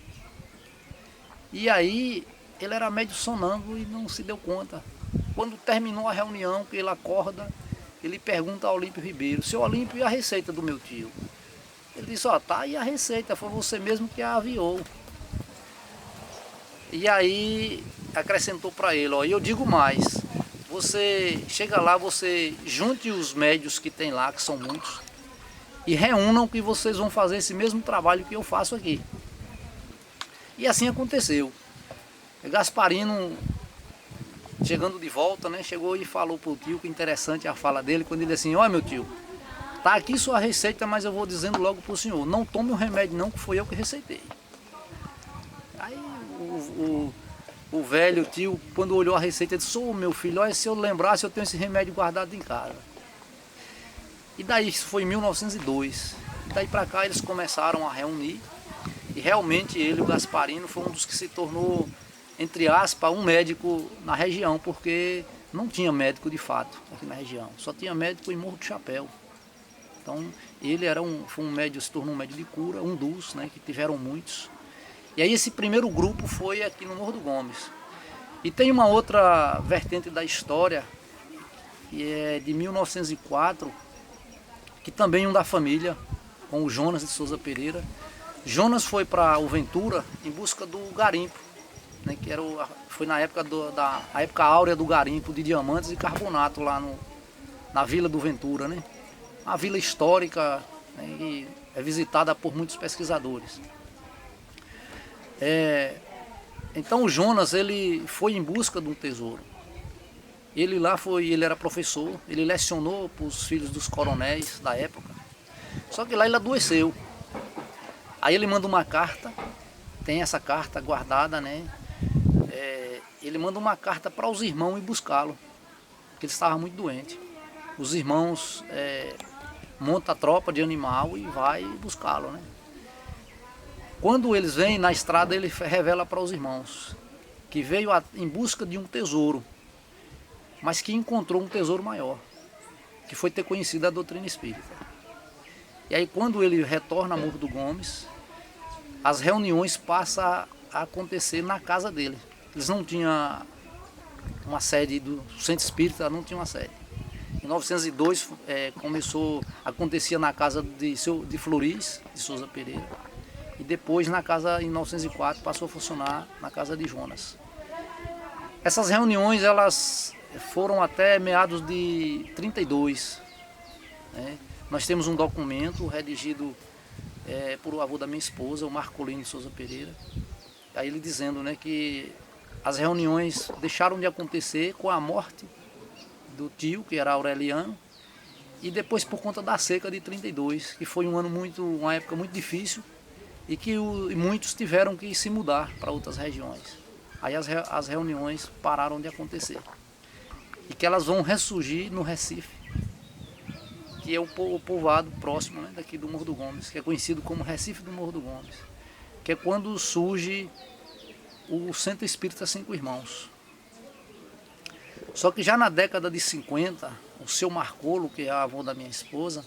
E aí ele era médio sonâmbulo e não se deu conta. Quando terminou a reunião, que ele acorda, ele pergunta ao Olímpio Ribeiro: seu Olímpio, e a receita do meu tio? Ele disse: ó, tá aí a receita, foi você mesmo que a aviou. E aí acrescentou para ele: ó, eu digo mais, você chega lá, você junte os médios que tem lá, que são muitos, e reúnam que vocês vão fazer esse mesmo trabalho que eu faço aqui. E assim aconteceu. Gasparino, chegando de volta, né, chegou e falou pro tio, que interessante a fala dele, quando ele disse assim: ó, meu tio, tá aqui sua receita, mas eu vou dizendo logo pro senhor, não tome o remédio não, que foi eu que receitei. Aí o velho tio, quando olhou a receita, disse: ô meu filho, olha, se eu lembrasse, eu tenho esse remédio guardado em casa. E daí, isso foi em 1902. E daí para cá eles começaram a reunir. E realmente ele, o Gasparino, foi um dos que se tornou, entre aspas, um médico na região, porque não tinha médico de fato aqui na região. Só tinha médico em Morro do Chapéu. Então ele foi um médico, se tornou um médico de cura, um dos, né, que tiveram muitos. E aí esse primeiro grupo foi aqui no Morro do Gomes. E tem uma outra vertente da história, que é de 1904, que também um da família, com o Jonas de Souza Pereira. Jonas foi para o Ventura em busca do garimpo, né, que foi na época a época áurea do garimpo de diamantes e carbonato lá na Vila do Ventura, né? Uma vila histórica, né, e é visitada por muitos pesquisadores. Então o Jonas, ele foi em busca de um tesouro. Ele era professor, ele lecionou para os filhos dos coronéis da época. Só que lá ele adoeceu. Aí ele manda uma carta, tem essa carta guardada, né? Ele manda uma carta para os irmãos ir buscá-lo, porque ele estava muito doente. Os irmãos montam a tropa de animal e vai buscá-lo, né? Quando eles vêm na estrada, ele revela para os irmãos que veio em busca de um tesouro, mas que encontrou um tesouro maior, que foi ter conhecido a doutrina espírita. E aí quando ele retorna a Morro do Gomes, as reuniões passam a acontecer na casa dele. Eles não tinham uma sede do Centro Espírita, não tinha uma sede. Em 1902 acontecia na casa de Floris, de Souza Pereira. E depois em 1904 passou a funcionar na casa de Jonas. Essas reuniões elas foram até meados de 32. Né? Nós temos um documento redigido por o avô da minha esposa, o Marcolino de Souza Pereira. Aí ele dizendo, né, que as reuniões deixaram de acontecer com a morte do tio, que era Aureliano, e depois por conta da seca de 32, que foi uma época muito difícil, e que muitos tiveram que se mudar para outras regiões. Aí as reuniões pararam de acontecer. E que elas vão ressurgir no Recife, que é o povoado próximo, né, daqui do Morro do Gomes, que é conhecido como Recife do Morro do Gomes, que é quando surge o Centro Espírita Cinco Irmãos. Só que já na década de 50, o seu Marcolo, que é avô da minha esposa,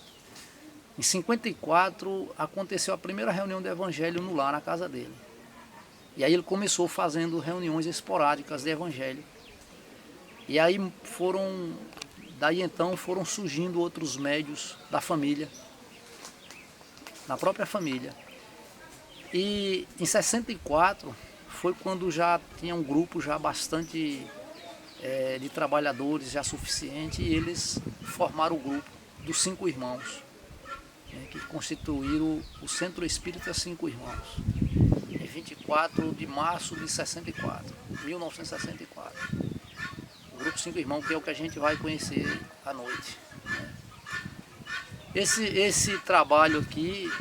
em 54 aconteceu a primeira reunião do Evangelho no lar, na casa dele. E aí ele começou fazendo reuniões esporádicas de Evangelho. E aí daí então foram surgindo outros médios da família, na própria família. E em 64 foi quando já tinha um grupo já bastante de trabalhadores já suficiente, e eles formaram o grupo dos Cinco Irmãos, né, que constituíram o Centro Espírita Cinco Irmãos, em 24 de março de 1964. Grupo Cinco Irmãos, que é o que a gente vai conhecer à noite. Esse trabalho aqui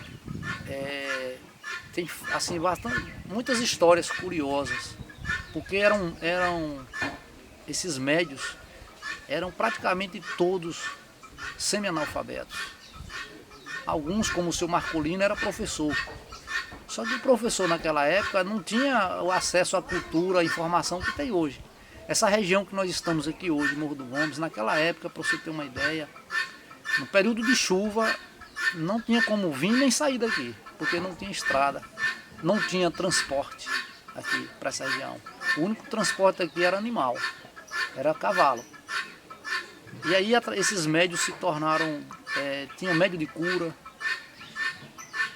tem assim, muitas histórias curiosas, porque esses médios eram praticamente todos semi-analfabetos. Alguns, como o seu Marcolino, era professor. Só que o professor naquela época não tinha o acesso à cultura, à informação que tem hoje. Essa região que nós estamos aqui hoje, Morro do Gomes, naquela época, para você ter uma ideia, no período de chuva não tinha como vir nem sair daqui, porque não tinha estrada, não tinha transporte aqui para essa região. O único transporte aqui era animal, era cavalo. E aí esses médios se tornaram, tinha médio de cura.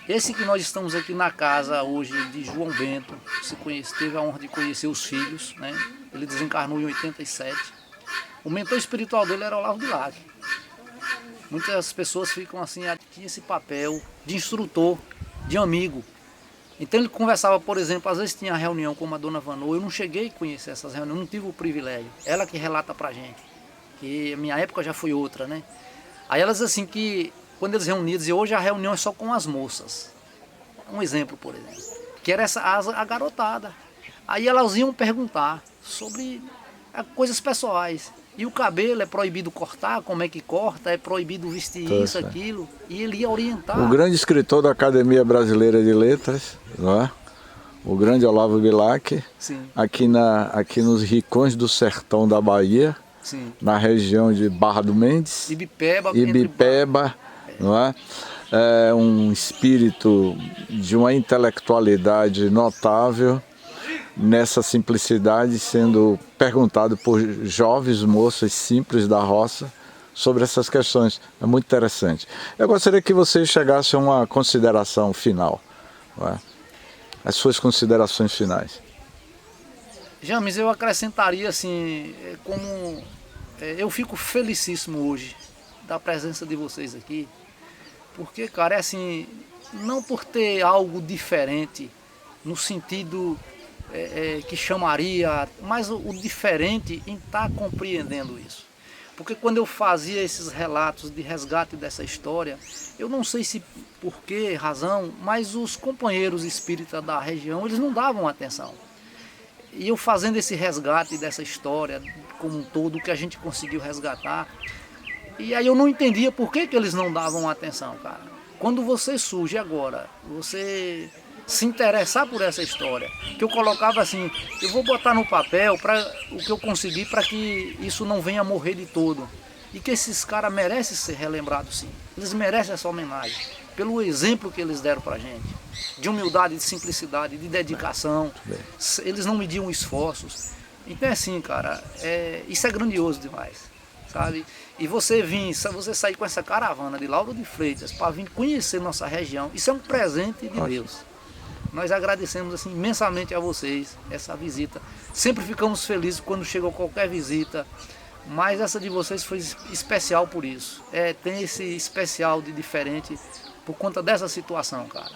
Esse que nós estamos aqui na casa hoje de João Bento, teve a honra de conhecer os filhos, né? Ele desencarnou em 87. O mentor espiritual dele era Olavo Bilac. Muitas pessoas ficam assim, tinha esse papel de instrutor, de amigo. Então ele conversava, por exemplo, às vezes tinha reunião com a dona Vanô, eu não cheguei a conhecer essas reuniões, não tive o privilégio. Ela que relata pra gente, que a minha época já foi outra, né? Aí elas assim que, quando eles reuniam, diziam, hoje a reunião é só com as moças. Um exemplo, por exemplo, que era a garotada. Aí elas iam perguntar sobre coisas pessoais. E o cabelo é proibido cortar, como é que corta, é proibido vestir isso, aquilo. E ele ia orientar. O grande escritor da Academia Brasileira de Letras, não é? O grande Olavo Bilac, aqui nos Ricões do Sertão da Bahia, na região de Barra do Mendes, Ibipeba, não é? É um espírito de uma intelectualidade notável, nessa simplicidade, sendo perguntado por jovens moças simples da roça sobre essas questões. É muito interessante. Eu gostaria que você chegasse a uma consideração final, não é? As suas considerações finais. James, eu acrescentaria assim, eu fico felicíssimo hoje da presença de vocês aqui, porque, cara, é assim, não por ter algo diferente, no sentido que chamaria, mas o diferente em estar compreendendo isso. Porque quando eu fazia esses relatos de resgate dessa história, eu não sei se por que razão, mas os companheiros espíritas da região, eles não davam atenção. E eu fazendo esse resgate dessa história como um todo, que a gente conseguiu resgatar, e aí eu não entendia por que eles não davam atenção, cara. Quando você surge agora, você se interessar por essa história, que eu colocava assim, eu vou botar no papel o que eu consegui para que isso não venha a morrer de todo. E que esses caras merecem ser relembrados, sim. Eles merecem essa homenagem, pelo exemplo que eles deram pra gente, de humildade, de simplicidade, de dedicação. Eles não mediam esforços. Então é assim, cara, isso é grandioso demais, sabe? E você sair com essa caravana de Lauro de Freitas para vir conhecer nossa região, isso é um presente de Deus. Nós agradecemos assim, imensamente a vocês essa visita. Sempre ficamos felizes quando chega qualquer visita, mas essa de vocês foi especial por isso. Tem esse especial de diferente por conta dessa situação, cara.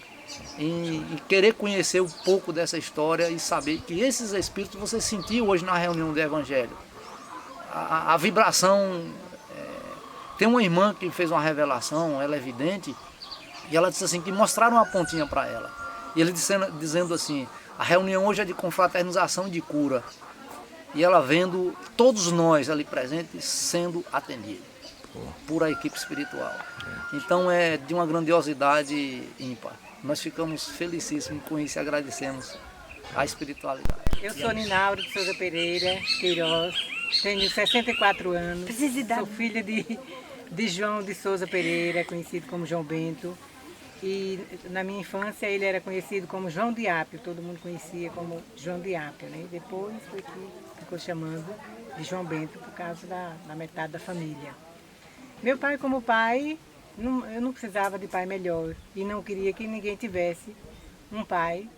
Em querer conhecer um pouco dessa história e saber que esses espíritos você sentiu hoje na reunião do Evangelho. A vibração... Tem uma irmã que fez uma revelação, ela é vidente, e ela disse assim, que mostraram uma pontinha para ela. E ele dizendo assim, a reunião hoje é de confraternização e de cura. E ela vendo todos nós ali presentes sendo atendidos por a equipe espiritual. Então é de uma grandiosidade ímpar. Nós ficamos felicíssimos com isso e agradecemos a espiritualidade. Eu sou Ninaura de Souza Pereira Queiroz, tenho 64 anos, sou filha de João de Souza Pereira, conhecido como João Bento. E na minha infância ele era conhecido como João de Apio, todo mundo conhecia como João de Apio, né? E depois foi que ficou chamando de João Bento por causa da metade da família. Meu pai, como pai, eu não precisava de pai melhor e não queria que ninguém tivesse um pai.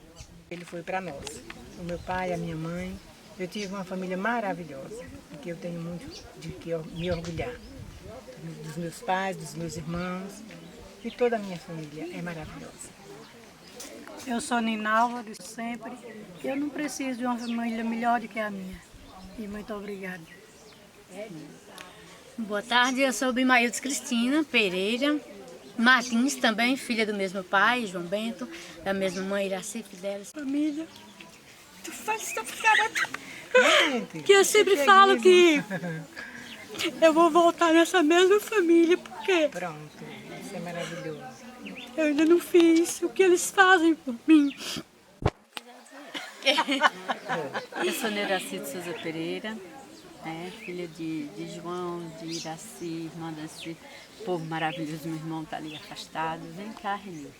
Ele foi para nós. O meu pai, a minha mãe, eu tive uma família maravilhosa, porque eu tenho muito de que me orgulhar. Dos meus pais, dos meus irmãos. E toda a minha família é maravilhosa. Eu sou Ninalva de sempre. Eu não preciso de uma família melhor do que a minha. E muito obrigada. Boa tarde, eu sou Bimaildes Cristina Pereira Martins, também filha do mesmo pai, João Bento, da mesma mãe, Iraci Fidelis. Família, tu faz essa cara que eu sempre falo que eu vou voltar nessa mesma família, porque Pronto, isso é maravilhoso. eu ainda não fiz o que eles fazem por mim. Eu sou Neuraci de Souza Pereira, filha de João, de Iraci, irmã desse povo maravilhoso. Meu irmão está ali afastado. Vem cá, Renil.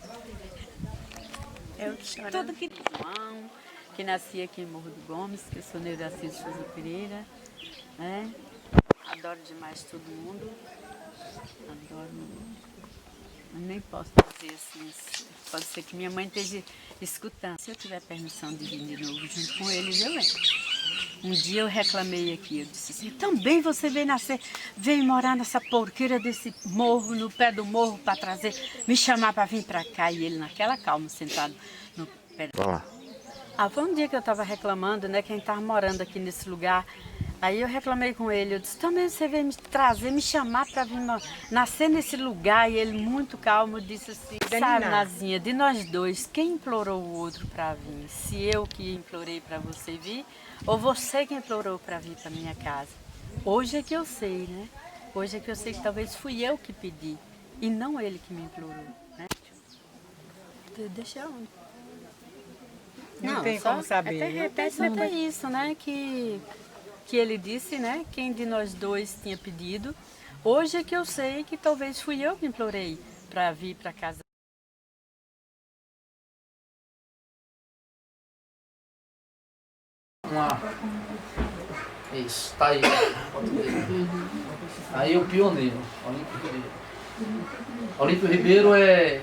Eu toda aqui de João, que nasci aqui em Morro do Gomes, que eu sou Neuraci de Souza Pereira. Adoro demais todo mundo. Adoro. Eu nem posso dizer assim. Pode ser que minha mãe esteja escutando. Se eu tiver permissão de vir de novo junto com eles, eu venho. Um dia eu reclamei aqui, eu disse assim, também você veio morar nessa porqueira desse morro, no pé do morro, para trazer, me chamar para vir para cá. E ele naquela calma, sentado no pé. Foi um dia que eu estava reclamando, né, quem estava morando aqui nesse lugar. Aí eu reclamei com ele, eu disse, também você veio me trazer, me chamar para vir nascer nesse lugar. E ele, muito calmo, disse assim, sabe, Nazinha, de nós dois, quem implorou o outro para vir? Se eu que implorei para você vir, ou você que implorou para vir para minha casa? Hoje é que eu sei, né? Hoje é que eu sei que talvez fui eu que pedi, e não ele que me implorou, né? Deixa eu... Não tem como saber. Até isso, né? Que ele disse, né? Quem de nós dois tinha pedido. Hoje é que eu sei que talvez fui eu que implorei para vir para casa. Isso, tá aí. Pode ver. Aí o pioneiro, Olímpio Ribeiro. Olímpio Ribeiro é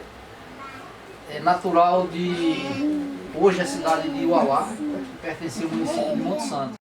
natural de... Hoje é a cidade de Uauá, que pertencia ao município de Monte Santo.